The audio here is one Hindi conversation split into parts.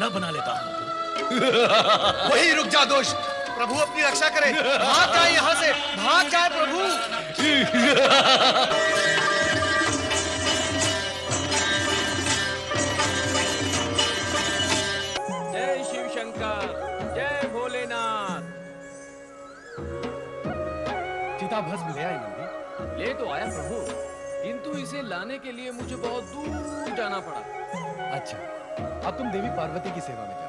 न बना लेता हूँ। वही रुक जा दोस्त, प्रभु अपनी रक्षा करे। भाग जाए यहाँ से, भाग जाए प्रभु। जय शिव शंकर, जय भोलेनाथ। चिता भस्म ले आई नंदी? ले तो आया प्रभु, किंतु इसे लाने के लिए मुझे बहुत दूर जाना पड़ा। अच्छा, अब तुम देवी पार्वती की सेवा में जाओ।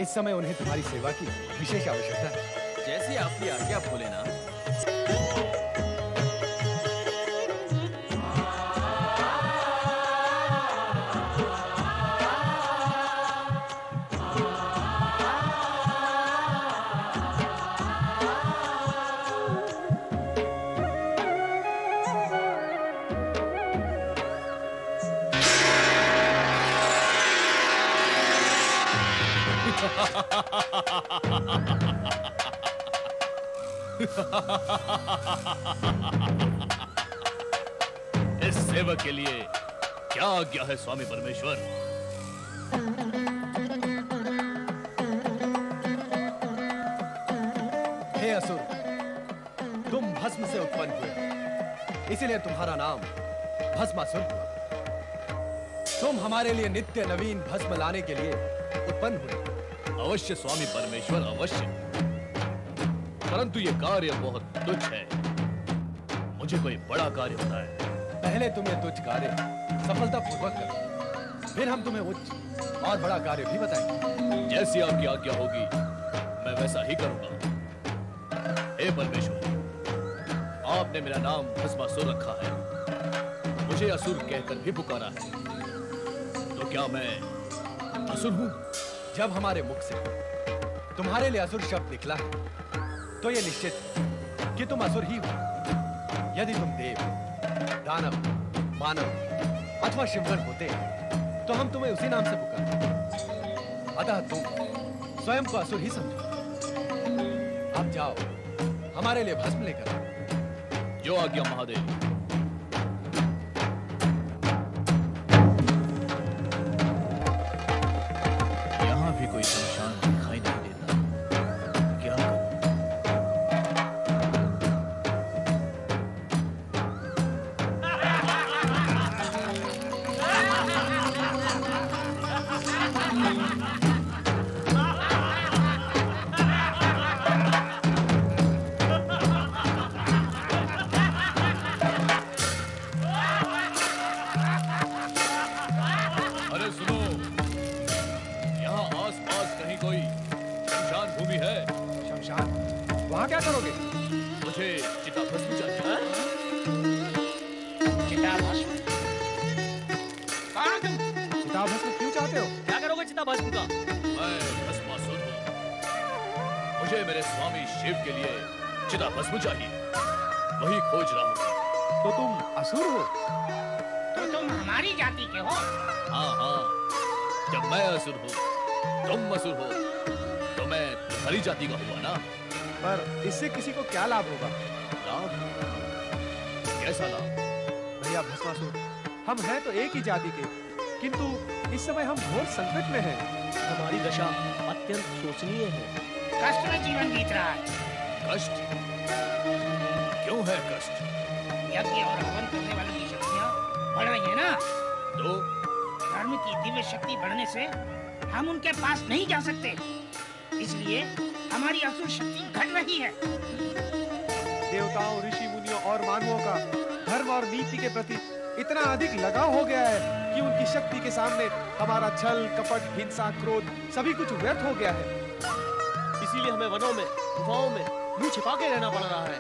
इस समय उन्हें तुम्हारी सेवा की विशेष आवश्यकता है। जैसी आपकी आज्ञा भोलेनाथ। इस सेवक के लिए क्या आज्ञा है स्वामी परमेश्वर? हे असुर, तुम भस्म से उत्पन्न हुए, इसीलिए तुम्हारा नाम भस्मासुर हुआ। तुम हमारे लिए नित्य नवीन भस्म लाने के लिए उत्पन्न हुए। अवश्य स्वामी परमेश्वर, अवश्य। परंतु ये कार्य बहुत तुच्छ है। मुझे कोई बड़ा कार्य होता है। पहले तुम ये तुच्छ कार्य सफलतापूर्वक करो, फिर हम तुम्हें उच्च और बड़ा कार्य भी बताएंगे। जैसी आपकी आज्ञा होगी मैं वैसा ही करूंगा। हे परमेश्वर, आपने मेरा नाम भस्मासुर रखा है, मुझे असुर कहकर भी पुकारा है, तो क्या मैं असुर हूं? जब हमारे मुख से तुम्हारे लिए असुर शब्द निकला है, तो यह निश्चित है कि तुम असुर ही हो। यदि तुम देव, दानव, मानव अथवा शिवगण होते तो हम तुम्हें उसी नाम से पुकारते। अतः तुम स्वयं को असुर ही समझो। अब जाओ, हमारे लिए भस्म लेकर आओ। जो आज्ञा महादेव। यहाँ भी कोई शमशान दिखाई नहीं देता, क्या करूं? अरे सुनो, यहाँ आसपास कहीं कोई शमशान भूमि है? शमशान? वहां क्या करोगे? मुझे चिता भस्म चाहिए। चिता भस्म? कौन हो तुम? चिता भस्म क्यों चाहते हो? क्या करोगे चिता भस्म का? मैं भस्मासुर हूँ। मुझे मेरे स्वामी शिव के लिए चिता भस्म चाहिए, वही खोज रहा हूँ। तो तुम असुर हो? तो तुम हमारी जाति के हो? हाँ हाँ, जब मैं असुर हूँ, तुम असुर हो, तो मैं तुम्हारी जाति का हुआ ना। पर इससे किसी को क्या लाभ होगा? लाभ? कैसा लाभ? भैया भस्मासुर, हम हैं तो एक ही जाति के, किंतु इस समय हम घोर संकट में हैं। हमारी दशा अत्यंत शोचनीय है। कष्ट में जीवन बीत रहा है। कष्ट? क्यों है कष्ट? यज्ञ और हवन करने वालों की शक्तियाँ बढ़ रही है ना, तो धर्म की दिव्य शक्ति बढ़ने से हम उनके पास नहीं जा सकते, इसलिए हमारी असुर शक्ति घट रही है। देवताओं, ऋषि मुनियों और मानवों का धर्म और नीति के प्रति इतना अधिक लगाव हो गया है कि उनकी शक्ति के सामने हमारा छल, कपट, हिंसा, क्रोध सभी कुछ व्यर्थ हो गया है। इसीलिए हमें वनों में, गुफाओं में मुंह छिपा के रहना पड़ रहा है।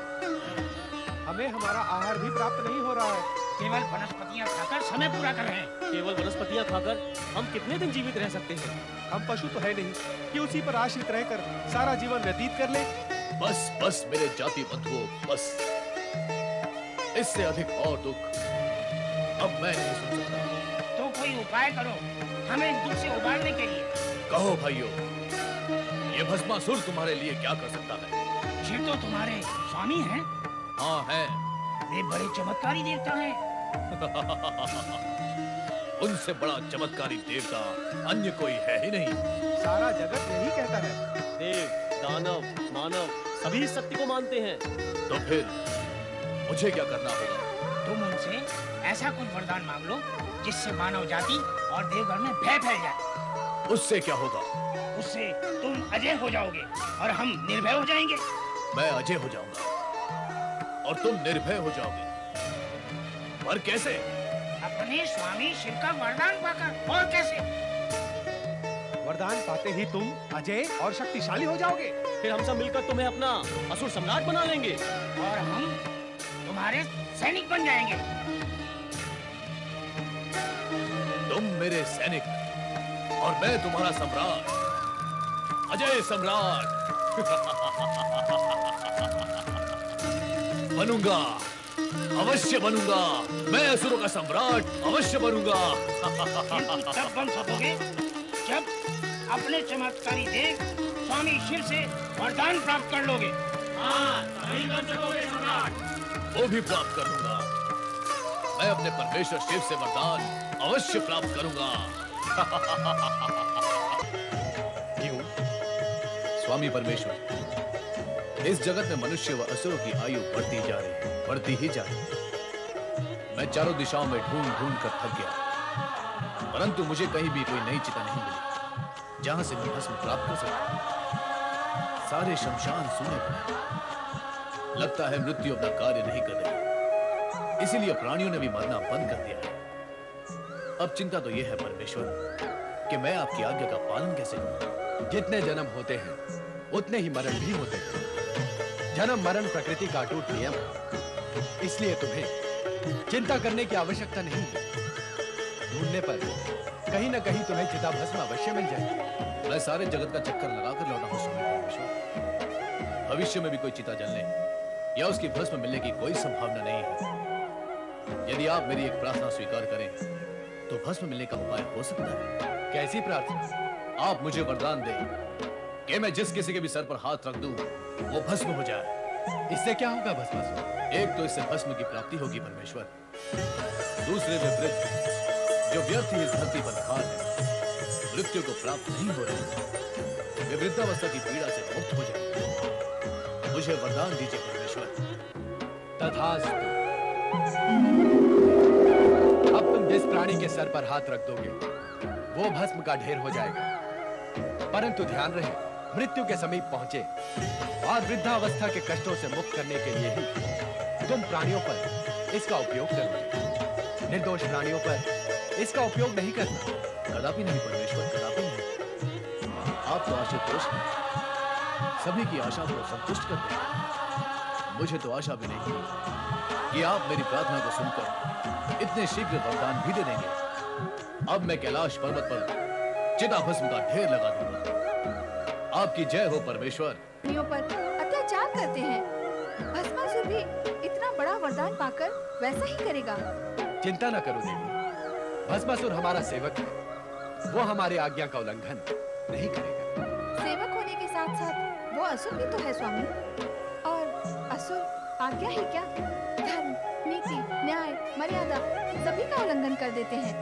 हमें हमारा आहार भी प्राप्त नहीं हो रहा है। केवल वनस्पतियाँ खाकर समय पूरा कर रहे हैं। केवल वनस्पतियाँ खाकर हम कितने दिन जीवित रह सकते हैं? हम पशु तो है नहीं कि उसी पर आश्रित रहकर सारा जीवन व्यतीत कर ले। बस बस मेरे जाति बंधुओं, बस। इससे अधिक और दुख अब मैं नहीं सुन सकता। तो कोई उपाय करो हमें इस दुख से उबारने के लिए। कहो भाइयों, ये भस्मासुर तुम्हारे लिए क्या कर सकता है? शिव तो तुम्हारे स्वामी हैं। हाँ है। वे बड़े चमत्कारी देवता हैं। उनसे बड़ा चमत्कारी देवता अन्य कोई है ही नहीं। सारा जगत यही कहता है। देव, दानव, मानव सभी शक्ति को मानते हैं। तो फिर मुझे क्या करना होगा? तुम उनसे ऐसा कुछ वरदान मांग लो जिससे मानव जाति और देवगण में भय फैल जाए। उससे क्या होगा? उससे तुम अजय हो जाओगे और हम निर्भय हो जाएंगे। मैं अजय हो जाऊंगा और तुम निर्भय हो जाओगे। पर कैसे? अपने स्वामी शिव का वरदान पाकर। और कैसे? वरदान पाते ही तुम अजय और शक्तिशाली हो जाओगे। फिर हम सब मिलकर तुम्हें अपना असुर सम्राट बना लेंगे। और हम तुम्हारे सैनिक बन जाएंगे। तुम मेरे सैनिक और मैं तुम्हारा सम्राट, अजय सम्राट बनूंगा, अवश्य बनूंगा। मैं असुरों का सम्राट अवश्य बनूंगा। किंतु तब बन सकोगे जब अपने चमत्कारी देव स्वामी शिव से वरदान प्राप्त कर लोगे। हाँ, तभी बन सकोगे सम्राट। वो भी प्राप्त कर लूंगा। मैं अपने परमेश्वर शिव से वरदान अवश्य प्राप्त करूंगा। क्यों? स्वामी परमेश्वर, इस जगत में मनुष्य व असुरों की आयु बढ़ती जा रही है, बढ़ती ही जा रही है। मैं चारों दिशाओं में ढूंढ ढूंढ कर थक गया, परंतु मुझे कहीं भी कोई नई चिता नहीं मिली जहां से मैं भस्म प्राप्त कर सकूं। सारे शमशान सूने पड़े। लगता है मृत्यु अपना कार्य नहीं कर रही, इसीलिए प्राणियों ने भी मरना बंद कर दिया है। अब चिंता तो यह है परमेश्वर कि मैं आपकी आज्ञा का पालन कैसे करूं। जितने जन्म होते हैं उतने ही मरण भी होते हैं। जन्म मरण प्रकृति का अटूट नियम है, इसलिए तुम्हें चिंता करने की आवश्यकता नहीं है। ढूंढने पर कहीं न कहीं तुम्हें चिता भस्म अवश्य मिल जाएगी। मैं सारे जगत का चक्कर लगाकर लौटा हूं स्वामी परमेश्वर। भविष्य में भी कोई चिता जलने या उसकी भस्म मिलने की कोई संभावना नहीं है। यदि आप मेरी एक प्रार्थना स्वीकार करें तो भस्म मिलने का उपाय हो सकता है। कैसी प्रार्थना? आप मुझे वरदान दें कि मैं जिस किसी के भी सर पर हाथ रख दूं वो भस्म हो जाए। इससे क्या होगा भस्मासुर? एक तो इससे भस्म की प्राप्ति होगी परमेश्वर, दूसरे वे वृद्ध जो व्यर्थ ही इस धरती पर खार है, मृत्यु को प्राप्त नहीं हो रहे, वे वृद्धावस्था की पीड़ा से मुक्त हो जाए। मुझे वरदान दीजिए परमेश्वर। तथास्तु। अब तुम जिस प्राणी के सर पर हाथ रख दोगे वो भस्म का ढेर हो जाएगा, परंतु ध्यान रहे मृत्यु के समीप पहुंचे और वृद्धावस्था के कष्टों से मुक्त करने के लिए ही तुम प्राणियों पर इसका उपयोग करोगे। निर्दोष प्राणियों पर इसका उपयोग नहीं करना। कदापि नहीं परमेश्वर, कदापि नहीं। आप तो आशुतोष हैं, सभी की आशा को संतुष्ट करते हैं। मुझे तो आशा भी नहीं थी कि आप मेरी प्रार्थना को सुनकर इतने शीघ्र वरदान भी दे देंगे। अब मैं कैलाश पर्वत पर चिता भस्म का ढेर लगा दूंगा। आपकी जय हो परमेश्वर। प्राणियों पर अत्याचार करते हैं। भस्मासुर भी इतना बड़ा वरदान पाकर वैसा ही करेगा। चिंता न करो देवी, भस्मासुर हमारा सेवक है, वो हमारे आज्ञा का उल्लंघन नहीं करेगा। सेवक होने के साथ साथ वो असुर भी तो है स्वामी। और असुर आज्ञा ही क्या, धर्म, नीति, न्याय, मर्यादा सभी का उल्लंघन कर देते हैं।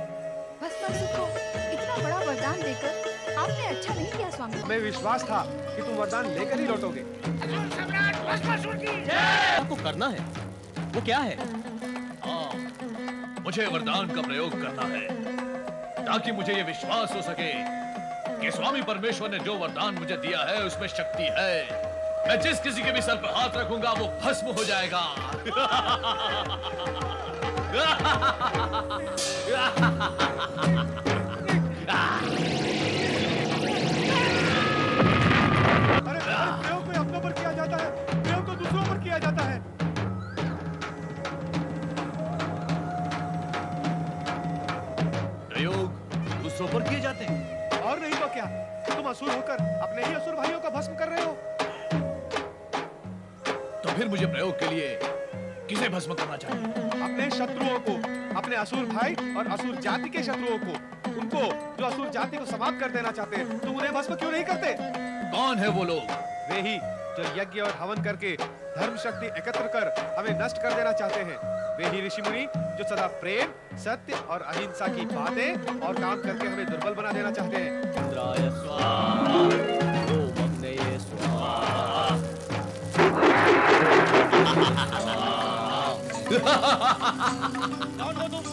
भस्मासुर को इतना बड़ा वरदान देकर आपने अच्छा नहीं किया स्वामी। हमें विश्वास था कि तुम वरदान लेकर ही लौटोगे। असुर सम्राट भस्मासुर की जय। आपको करना है वो क्या है? हाँ, मुझे वरदान का प्रयोग करना है ताकि मुझे ये विश्वास हो सके कि स्वामी परमेश्वर ने जो वरदान मुझे दिया है उसमें शक्ति है। मैं जिस किसी के भी सर पर हाथ रखूंगा वो भस्म हो जाएगा। अरे प्रयोग कोई अपनों पर किया जाता है, प्रयोग तो दूसरों पर किया जाता है। प्रयोग दूसरों पर किए जाते हैं। और नहीं तो क्या, तुम असुर होकर अपने ही असुर भाइयों का भस्म कर रहे हो। तो फिर मुझे प्रयोग के लिए किसे भस्म करना चाहिए? अपने शत्रुओं को, अपने असुर भाई और असुर जाति के शत्रुओं को, उनको जो असुर जाति को समाप्त कर देना चाहते हैं। तुम उन्हें भस्म क्यों नहीं करते? कौन है वो लोग? वे ही जो यज्ञ और हवन करके धर्म शक्ति एकत्र कर हमें नष्ट कर देना चाहते हैं। वे ही ऋषि मुनि जो सदा प्रेम, सत्य और अहिंसा की बातें और काम करके हमें दुर्बल बना देना चाहते हैं। इंद्राय स्वाहा ओम अग्नये स्वाहा। कौन हो तुम?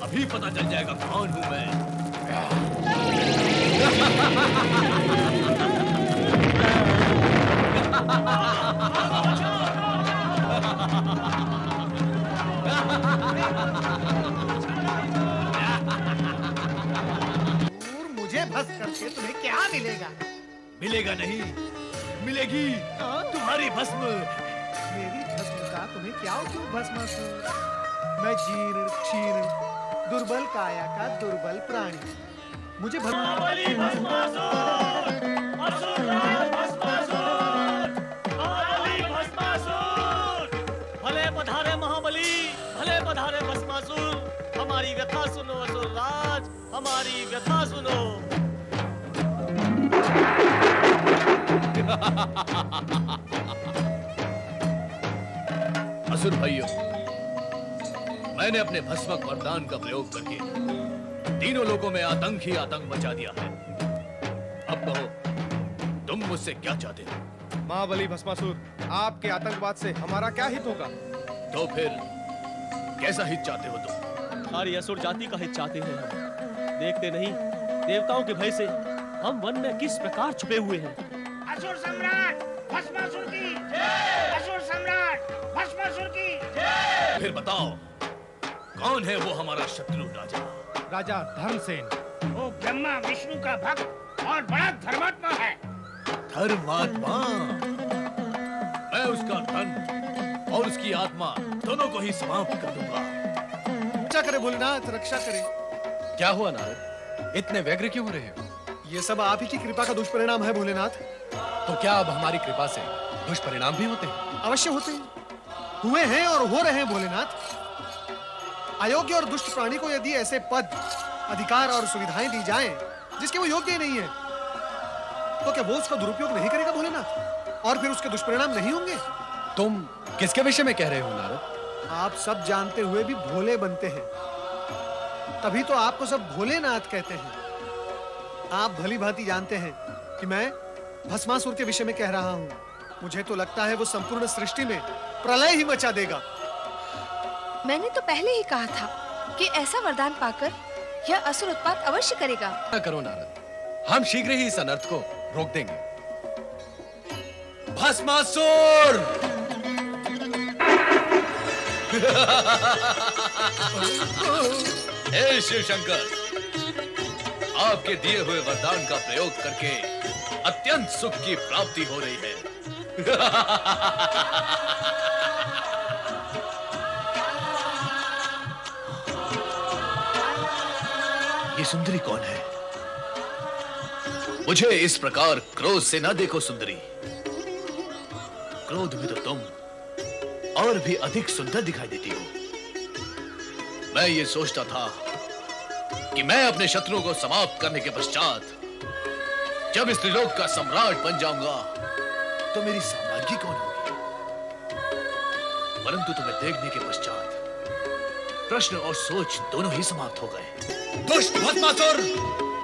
अभी पता चल जाएगा कौन हूं मैं। और मुझे भस्म करके तुम्हें क्या मिलेगा? मिलेगा नहीं, मिलेगी तुम्हारी भस्म। मेरी भस्म का तुम्हें क्या उपयोग भस्मासुर? मैं जीर्ण क्षीर्ण दुर्बल काया का दुर्बल प्राणी, मुझे भले पधारे महाबली, भले पधारे भस्मासुर। हमारी व्यथा सुनो असुर राज, हमारी व्यथा सुनो। असुर भाइयों, मैंने अपने भस्मक वरदान का प्रयोग करके तीनों लोगों में आतंक ही आतंक मचा दिया है। अब कहो, तुम मुझसे क्या चाहते हो? महाबली भस्मासुर, आपके आतंकवाद से हमारा क्या हित होगा? तो फिर कैसा हित चाहते हो तुम? सारी असुर जाति का हित चाहते हैं हम। देखते नहीं, देवताओं के भय से हम वन में किस प्रकार छुपे हुए हैं। असुर सम्राट भस्मासुर की जय! असुर सम्राट भस्मासुर की जय! फिर बताओ, कौन है वो हमारा शत्रु राजा? राजा धर्मसेन। वो ब्रह्मा विष्णु का भक्त और बड़ा धर्मात्मा है। धर्मात्मा? मैं उसका धन और उसकी आत्मा दोनों को ही समाप्त कर दूंगा। रक्षा करे भोलेनाथ, रक्षा करे। क्या हुआ नारद, इतने व्यग्र क्यों हो रहे हो? ये सब आप ही की कृपा का दुष्परिणाम है भोलेनाथ। तो क्या अब हमारी कृपा से दुष्परिणाम भी होते हैं? अवश्य होते हैं, हुए हैं और हो रहे हैं भोलेनाथ। अयोग्य और दुष्ट प्राणी को यदि ऐसे पद, अधिकार और सुविधाएं दी जाएं जिसके वो योग्य ही नहीं है, तो क्या वो उसका दुरुपयोग नहीं करेगा भोलेनाथ? और फिर उसके दुष्परिणाम नहीं होंगे? तुम किसके विषय में कह रहे हो नारद? आप सब जानते हुए भी भोले बनते हैं, तभी तो आपको सब भोलेनाथ कहते हैं। आप भली भांति जानते हैं कि मैं भस्मासुर के विषय में कह रहा हूं। मुझे तो लगता है वो संपूर्ण सृष्टि में प्रलय ही मचा देगा। मैंने तो पहले ही कहा था कि ऐसा वरदान पाकर यह असुर उत्पात अवश्य करेगा। ना करो नारद, हम शीघ्र ही इस अनर्थ को रोक देंगे। भस्मासुर! हे शिव शंकर, आपके दिए हुए वरदान का प्रयोग करके अत्यंत सुख की प्राप्ति हो रही है। ये सुंदरी कौन है? मुझे इस प्रकार क्रोध से ना देखो सुंदरी। क्रोध में तो तुम और भी अधिक सुंदर दिखाई देती हो। मैं ये सोचता था कि मैं अपने शत्रुओं को समाप्त करने के पश्चात जब इस त्रिलोक का सम्राट बन जाऊंगा तो मेरी साम्राज्ञी कौन होगी? परंतु तुम्हें देखने के पश्चात प्रश्न और सोच दोनों ही समाप्त हो गए। दुष्ट भस्मासुर!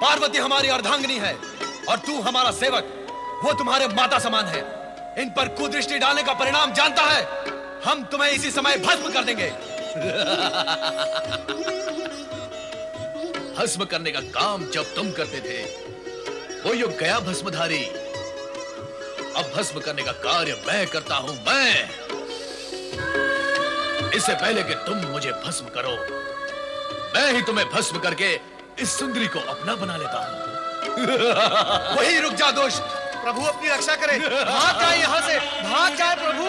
पार्वती हमारी अर्धांगिनी है और तू हमारा सेवक, वो तुम्हारे माता समान है। इन पर कुदृष्टि डालने का परिणाम जानता है। हम तुम्हें इसी समय भस्म कर देंगे। भस्म करने का काम जब तुम करते थे वो युग गया भस्मधारी। अब भस्म करने का कार्य मैं करता हूं। मैं, इससे पहले कि तुम मुझे भस्म करो, मैं ही तुम्हें भस्म करके इस सुंदरी को अपना बना लेता हूं। वही रुक जा दुष्ट, प्रभु अपनी रक्षा करे। भाग जाए यहाँ से, भाग जाए प्रभु।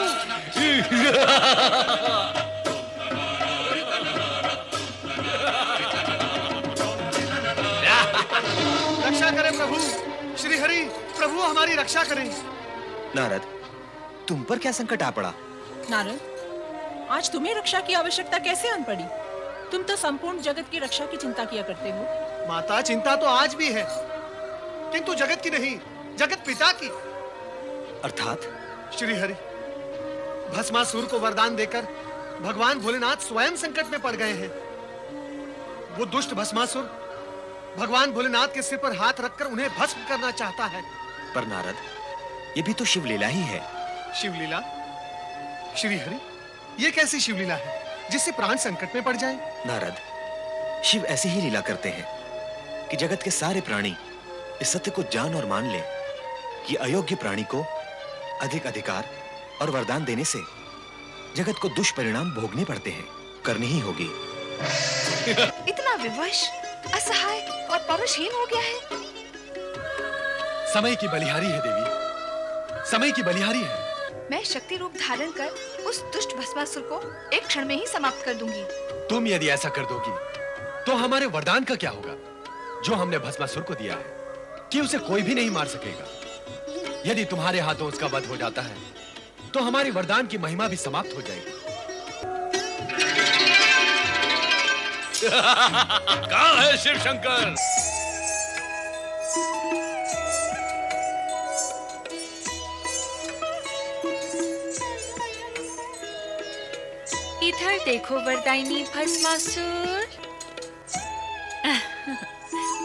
रक्षा करें प्रभु, श्री हरि प्रभु हमारी रक्षा करें। नारद, तुम पर क्या संकट आ पड़ा? नारद, आज तुम्हें रक्षा की आवश्यकता कैसे आन पड़ी? तुम तो संपूर्ण जगत की रक्षा की चिंता किया करते हो। माता, चिंता तो आज भी है, किंतु जगत की नहीं, जगत पिता की। अर्थात? श्री हरि, भस्मासुर को वरदान देकर भगवान भोलेनाथ स्वयं संकट में पड़ गए हैं। वो दुष्ट भस्मासुर भगवान भोलेनाथ के सिर पर हाथ रखकर उन्हें भस्म करना चाहता है। पर नारद, ये भी तो शिवलीला ही है। शिवलीला? श्री हरि, ये कैसी शिवलीला है जिससे प्राण संकट में पड़ जाए? नारद, शिव ऐसी ही लीला करते हैं कि जगत के सारे प्राणी इस सत्य को जान और मान ले कि अयोग्य प्राणी को अधिक अधिकार और वरदान देने से जगत को दुष्परिणाम भोगने पड़ते हैं। करनी ही होगी। इतना विवश, असहाय और परुषहीन हो गया है। समय की बलिहारी है देवी, समय की बलिहारी है। मैं शक्ति रूप धारण कर उस दुष्ट भस्मासुर को एक क्षण में ही समाप्त कर दूंगी। तुम यदि ऐसा कर दोगी तो हमारे वरदान का क्या होगा जो हमने भस्मासुर को दिया है कि उसे कोई भी नहीं मार सकेगा। यदि तुम्हारे हाथों उसका वध हो जाता है तो हमारी वरदान की महिमा भी समाप्त हो जाएगी। कहाँ है शिव शंकर? इधर देखो वरदायिनी भस्मासुर।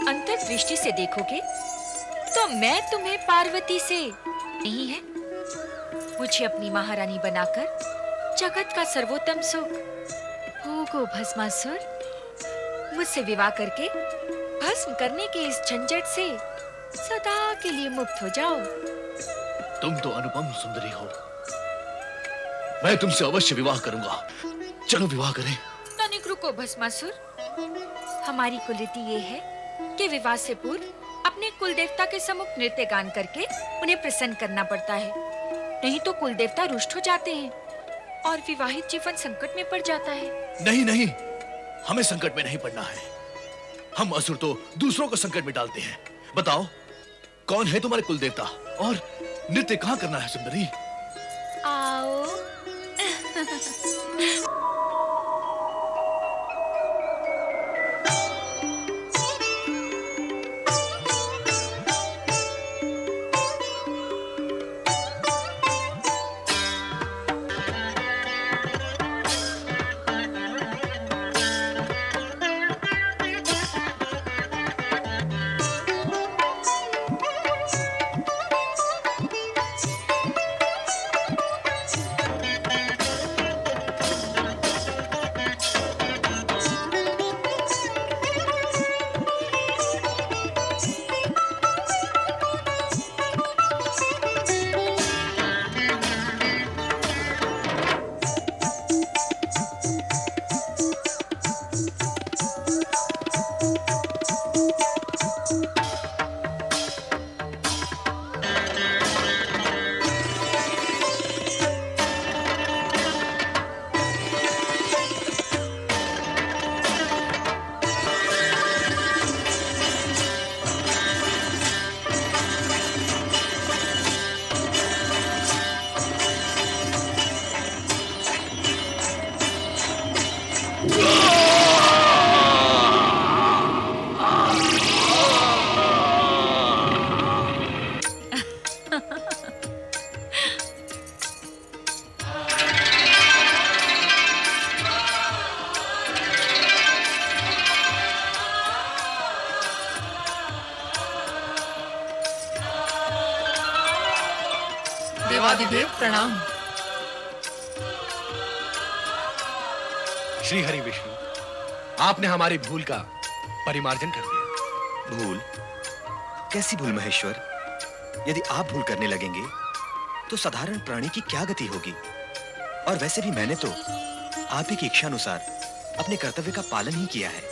अंतर्दृष्टि से देखोगे तो मैं तुम्हें पार्वती से नहीं है, मुझे अपनी महारानी बनाकर जगत का सर्वोत्तम सुख भोगो भस्मासुर। मुझसे विवाह करके भस्म करने के इस झंझट से सदा के लिए मुक्त हो जाओ। तुम तो अनुपम सुंदरी हो, मैं तुमसे अवश्य विवाह करूंगा। चलो विवाह करें। तनिक रुको भस्मासुर, हमारी कुलरीति ये है कि विवाह से पूर्व अपने कुल देवता के सम्मुख नृत्य गान करके उन्हें प्रसन्न करना पड़ता है, नहीं तो कुल देवता रुष्ट हो जाते हैं और विवाहित जीवन संकट में पड़ जाता है। नहीं नहीं, हमें संकट में नहीं पड़ना है। हम असुर तो दूसरों को संकट में डालते हैं। बताओ, कौन है तुम्हारे कुल देवता और नृत्य कहाँ करना है सुंदरी? आओ। देवादिदेव प्रणाम। श्री हरि विष्णु, आपने हमारी भूल का परिमार्जन कर दिया। भूल? कैसी भूल महेश्वर? यदि आप भूल करने लगेंगे तो साधारण प्राणी की क्या गति होगी? और वैसे भी मैंने तो आप ही की इच्छा अनुसार अपने कर्तव्य का पालन ही किया है।